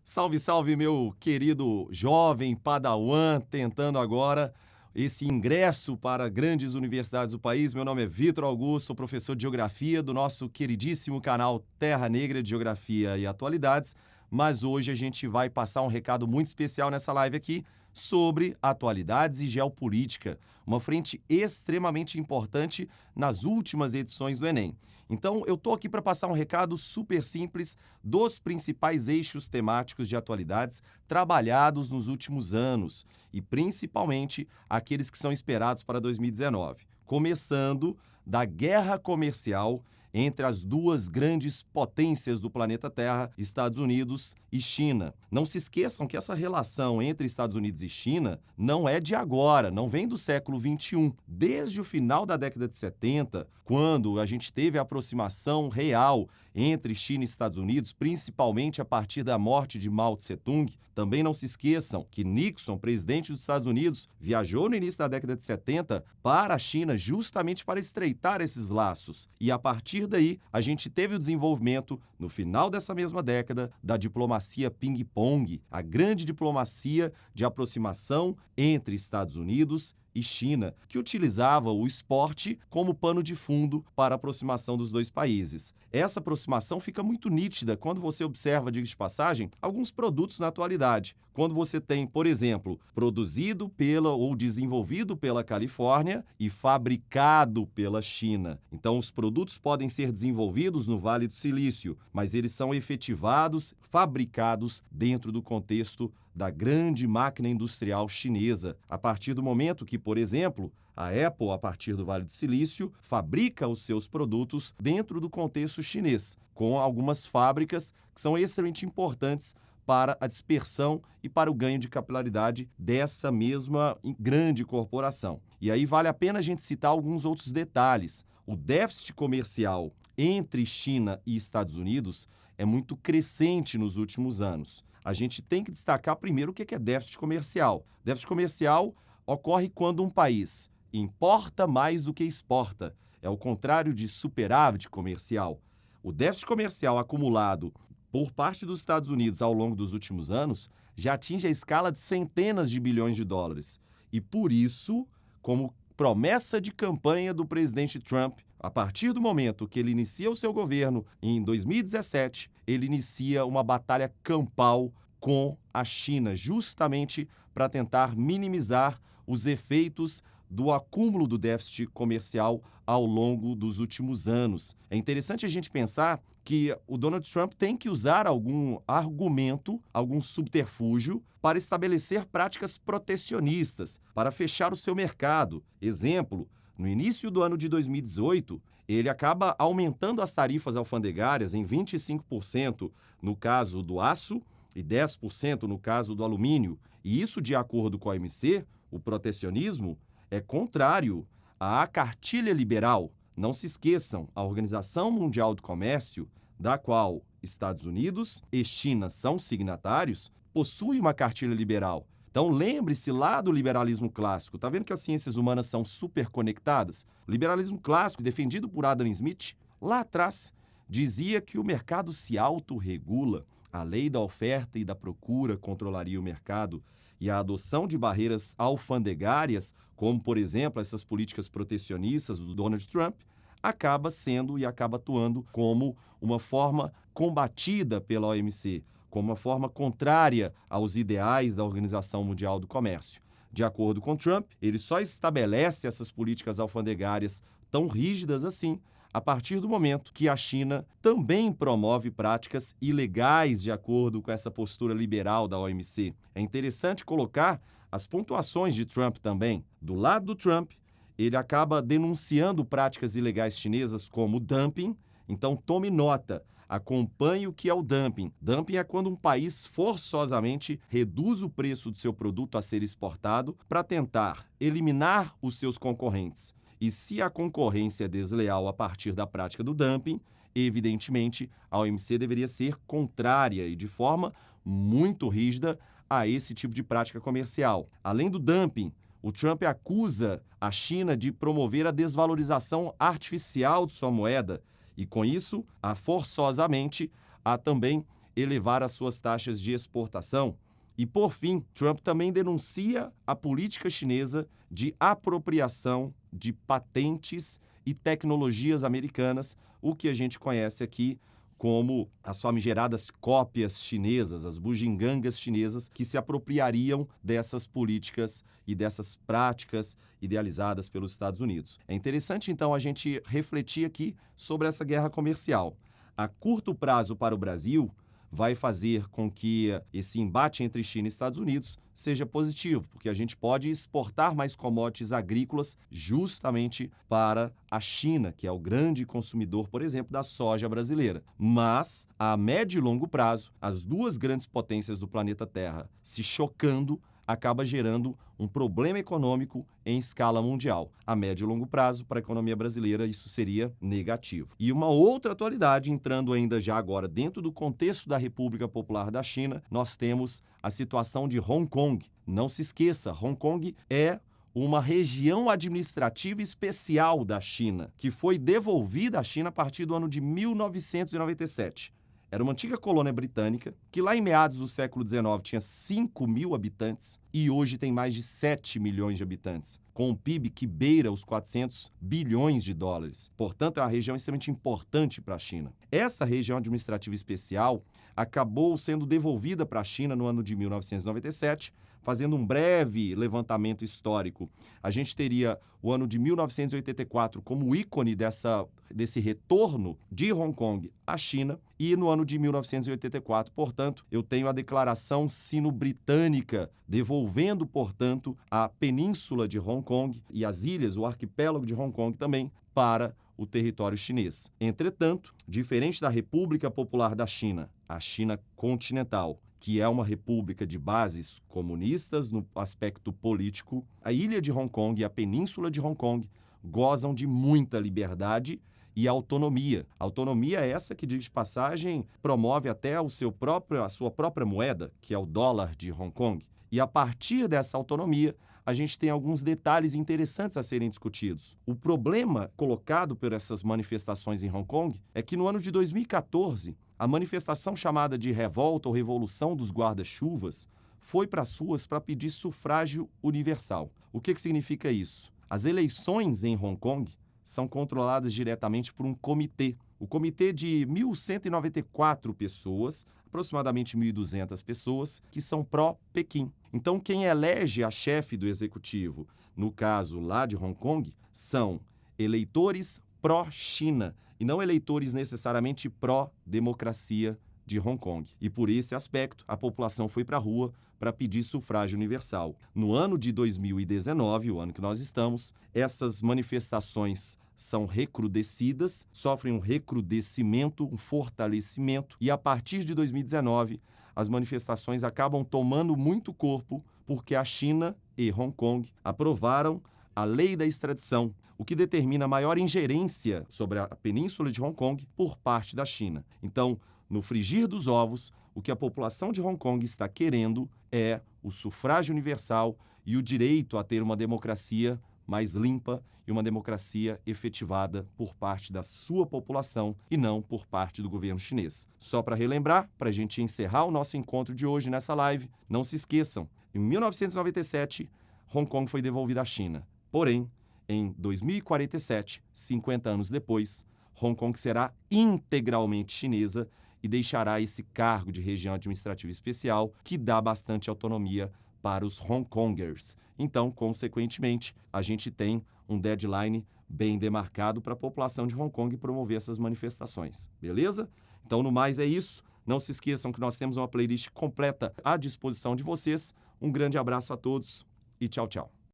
Salve, salve, meu querido jovem padawan, tentando agora esse ingresso para grandes universidades do país. Meu nome é Vitor Augusto, sou professor de Geografia do nosso queridíssimo canal Terra Negra de Geografia e Atualidades, mas hoje a gente vai passar um recado muito especial nessa live aqui sobre atualidades e geopolítica, uma frente extremamente importante nas últimas edições do Enem. Então, eu estou aqui para passar um recado super simples dos principais eixos temáticos de atualidades trabalhados nos últimos anos e principalmente aqueles que são esperados para 2019, começando da guerra comercial entre as duas grandes potências do planeta Terra, Estados Unidos e China. Não se esqueçam que essa relação entre Estados Unidos e China não é de agora, não vem do século XXI. Desde o final da década de 70, quando a gente teve a aproximação real entre China e Estados Unidos, principalmente a partir da morte de Mao Tse-tung. Também não se esqueçam que Nixon, presidente dos Estados Unidos, viajou no início da década de 70 para a China justamente para estreitar esses laços. E a partir daí, a gente teve o desenvolvimento, no final dessa mesma década, da diplomacia ping-pong, a grande diplomacia de aproximação entre Estados Unidos e China, que utilizava o esporte como pano de fundo para a aproximação dos dois países. Essa aproximação fica muito nítida quando você observa, diga de passagem, alguns produtos na atualidade. Quando você tem, por exemplo, produzido pela ou desenvolvido pela Califórnia e fabricado pela China. Então, os produtos podem ser desenvolvidos no Vale do Silício, mas eles são efetivados, fabricados dentro do contexto da grande máquina industrial chinesa. A partir do momento que, por exemplo, a Apple, a partir do Vale do Silício, fabrica os seus produtos dentro do contexto chinês, com algumas fábricas que são extremamente importantes para a dispersão e para o ganho de capilaridade dessa mesma grande corporação. E aí vale a pena a gente citar alguns outros detalhes. O déficit comercial entre China e Estados Unidos é muito crescente nos últimos anos. A gente tem que destacar primeiro o que é déficit comercial. Déficit comercial ocorre quando um país importa mais do que exporta. É o contrário de superávit comercial. O déficit comercial acumulado por parte dos Estados Unidos ao longo dos últimos anos já atinge a escala de centenas de bilhões de dólares. E por isso, como promessa de campanha do presidente Trump, a partir do momento que ele inicia o seu governo em 2017, ele inicia uma batalha campal com a China, justamente para tentar minimizar os efeitos do acúmulo do déficit comercial ao longo dos últimos anos. É interessante a gente pensar que o Donald Trump tem que usar algum argumento, algum subterfúgio para estabelecer práticas protecionistas, para fechar o seu mercado. Exemplo, no início do ano de 2018, ele acaba aumentando as tarifas alfandegárias em 25% no caso do aço e 10% no caso do alumínio. E isso, de acordo com a OMC, o protecionismo é contrário à cartilha liberal. Não se esqueçam, a Organização Mundial do Comércio, da qual Estados Unidos e China são signatários, possui uma cartilha liberal. Então lembre-se lá do liberalismo clássico. Está vendo que as ciências humanas são super conectadas? O liberalismo clássico, defendido por Adam Smith, lá atrás, dizia que o mercado se autorregula. A lei da oferta e da procura controlaria o mercado e a adoção de barreiras alfandegárias, como, por exemplo, essas políticas protecionistas do Donald Trump, acaba sendo e acaba atuando como uma forma combatida pela OMC, como uma forma contrária aos ideais da Organização Mundial do Comércio. De acordo com Trump, ele só estabelece essas políticas alfandegárias tão rígidas assim a partir do momento que a China também promove práticas ilegais de acordo com essa postura liberal da OMC. É interessante colocar as pontuações de Trump também. Do lado do Trump, ele acaba denunciando práticas ilegais chinesas como dumping. Então, tome nota, acompanhe o que é o dumping. Dumping é quando um país forçosamente reduz o preço do seu produto a ser exportado para tentar eliminar os seus concorrentes. E se a concorrência é desleal a partir da prática do dumping, evidentemente, a OMC deveria ser contrária e de forma muito rígida a esse tipo de prática comercial. Além do dumping, o Trump acusa a China de promover a desvalorização artificial de sua moeda e, com isso, forçosamente, a também elevar as suas taxas de exportação. E, por fim, Trump também denuncia a política chinesa de apropriação de patentes e tecnologias americanas, o que a gente conhece aqui como as famigeradas cópias chinesas, as bugigangas chinesas, que se apropriariam dessas políticas e dessas práticas idealizadas pelos Estados Unidos. É interessante, então, a gente refletir aqui sobre essa guerra comercial. A curto prazo para o Brasil, vai fazer com que esse embate entre China e Estados Unidos seja positivo, porque a gente pode exportar mais commodities agrícolas justamente para a China, que é o grande consumidor, por exemplo, da soja brasileira. Mas, a médio e longo prazo, as duas grandes potências do planeta Terra se chocando acaba gerando um problema econômico em escala mundial. A médio e longo prazo, para a economia brasileira, isso seria negativo. E uma outra atualidade, entrando ainda já agora dentro do contexto da República Popular da China, nós temos a situação de Hong Kong. Não se esqueça, Hong Kong é uma região administrativa especial da China, que foi devolvida à China a partir do ano de 1997. Era uma antiga colônia britânica, que lá em meados do século XIX tinha 5 mil habitantes e hoje tem mais de 7 milhões de habitantes, com um PIB que beira os 400 bilhões de dólares. Portanto, é uma região extremamente importante para a China. Essa região administrativa especial acabou sendo devolvida para a China no ano de 1997, fazendo um breve levantamento histórico. A gente teria o ano de 1984 como ícone desse retorno de Hong Kong à China, e no ano de 1984, portanto, eu tenho a declaração sino-britânica devolvendo, portanto, a península de Hong Kong e as ilhas, o arquipélago de Hong Kong também, para o território chinês. Entretanto, diferente da República Popular da China, a China continental, que é uma república de bases comunistas no aspecto político, a ilha de Hong Kong e a península de Hong Kong gozam de muita liberdade e autonomia. Autonomia é essa que, diga de passagem, promove até a sua própria moeda, que é o dólar de Hong Kong. E a partir dessa autonomia, a gente tem alguns detalhes interessantes a serem discutidos. O problema colocado por essas manifestações em Hong Kong é que no ano de 2014, a manifestação chamada de Revolta ou Revolução dos Guarda-Chuvas foi para as ruas para pedir sufrágio universal. O que significa isso? As eleições em Hong Kong são controladas diretamente por um comitê. O comitê de 1.194 pessoas, aproximadamente 1.200 pessoas, que são pró-Pequim. Então, quem elege a chefe do executivo, no caso lá de Hong Kong, são eleitores pró-China e não eleitores necessariamente pró-democracia de Hong Kong. E por esse aspecto, a população foi para a rua para pedir sufrágio universal. No ano de 2019, o ano que nós estamos, essas manifestações são recrudescidas, sofrem um recrudescimento, um fortalecimento, e a partir de 2019, as manifestações acabam tomando muito corpo porque a China e Hong Kong aprovaram a lei da extradição, o que determina maior ingerência sobre a península de Hong Kong por parte da China. Então, no frigir dos ovos, o que a população de Hong Kong está querendo é o sufrágio universal e o direito a ter uma democracia mais limpa e uma democracia efetivada por parte da sua população e não por parte do governo chinês. Só para relembrar, para a gente encerrar o nosso encontro de hoje nessa live, não se esqueçam, em 1997, Hong Kong foi devolvida à China. Porém, em 2047, 50 anos depois, Hong Kong será integralmente chinesa e deixará esse cargo de região administrativa especial que dá bastante autonomia para os Hong Kongers. Então, consequentemente, a gente tem um deadline bem demarcado para a população de Hong Kong promover essas manifestações. Beleza? Então, no mais é isso. Não se esqueçam que nós temos uma playlist completa à disposição de vocês. Um grande abraço a todos e tchau, tchau.